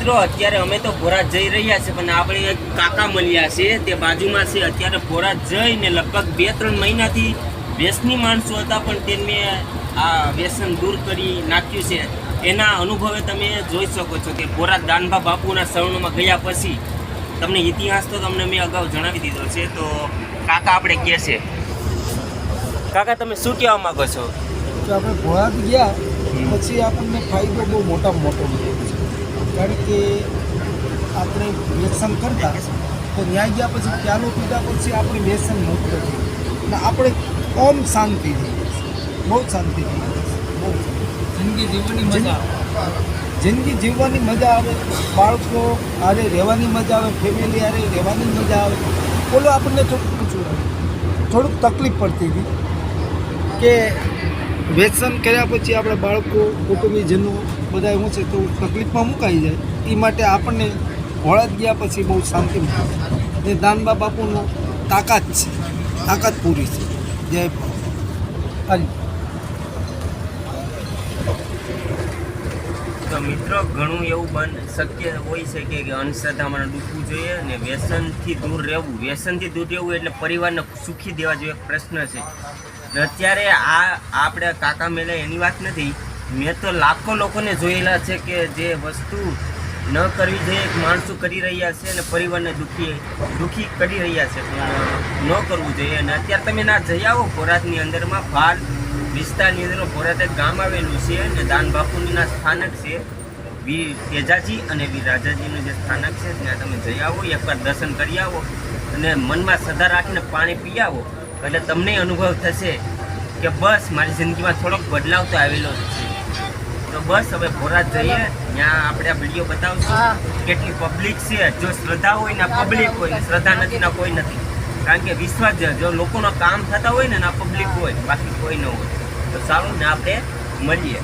મિત્રો અત્યારે અમે તો ભોરાજ જઈ રહ્યા છે, પણ આપણે એક કાકા મળ્યા છે તે બાજુમાં છે. અત્યારે ભોરાજ જઈને લગભગ 2-3 મહિનાથી વ્યસની માણસો હતા, પણ તેમને આ વ્યસન દૂર કરી નાખ્યું છે. એના અનુભવે તમે જોઈ શકો છો કે ભોરાજ દાનભા બાપુના શરણોમાં ગયા પછી તમને ઇતિહાસ તો તમને મેં અગાઉ જણાવી દીધો છે. તો કાકા આપણે કહે છે, કાકા તમે શું કહેવા માગો છો? કે આપણે ભોળાદ ગયા પછી આપણને ફાયદો બહુ મોટામાં મોટો મળ્યો છે. કારણ કે આપણે વ્યસન કરતા તો ન્યાય ગયા પછી પ્યાલો પીધા પછી આપણે વ્યસન મુક્ત થઈ અને આપણે ઓમ શાંતિ થઈ બહુ શાંતિ થઈ બહુ જિંદગી જીવવાની મજા જિંદગી જીવવાની મજા આવે, બાળકો હારે રહેવાની મજા આવે, ફેમિલી હારે રહેવાની મજા આવે. બોલો આપણને થોડુંક તકલીફ પડતી હતી કે વ્યસન કર્યા પછી આપણે બાળકો કુટુંબીજનો બધા શું છે તો તકલીફમાં મુકાઈ જાય. એ માટે આપણને ભોળાદ ગયા પછી બહુ શાંતિ મળે. ને દાનબા બાપુનો તાકાત છે, તાકાત પૂરી છે. જય હરિ. તો મિત્રો ઘણું એવું શક્ય હોય છે કે અંધશ્રદ્ધામાં ડૂબવું જોઈએ અને વ્યસનથી દૂર રહેવું. વ્યસનથી દૂર રહેવું એટલે પરિવારને સુખી દેવા જેવો એક પ્રશ્ન છે. અત્યારે આપણે કાકા મેલે એની વાત નથી, મેં તો લાખો લોકોને જોયેલા છે કે જે વસ્તુ ન કરવી જોઈએ માણસો કરી રહ્યા છે અને પરિવારને દુઃખી કરી રહ્યા છે, ન કરવું જોઈએ. અને અત્યારે તમે ના જઈ આવો ભોરાજની અંદરમાં ભાલ વિસ્તારની અંદર ભોરાજ એક ગામ આવેલું છે અને દાન બાપુના સ્થાનક છે વીર તેજાજી અને વીર રાજાજીનું જે સ્થાનક છે ત્યાં તમે જઈ આવો, એકવાર દર્શન કરી આવો અને મનમાં શ્રદ્ધા રાખીને પાણી પી આવો એટલે તમને અનુભવ થશે કે બસ મારી જિંદગીમાં થોડોક બદલાવ તો આવેલો જ છે. તો બસ હવે ભોરાજ જઈએ, ત્યાં આપણે આ વિડીયો બતાવશું કેટલી પબ્લિક છે. જો શ્રદ્ધા હોય ને પબ્લિક હોય, શ્રદ્ધા નથી ના કોઈ નથી. કારણ કે વિશ્વાસ જો લોકોનો કામ થતા હોય ને આ પબ્લિક હોય, બાકી કોઈ ન હોય. તો ચાલો ને આપણે મળીએ.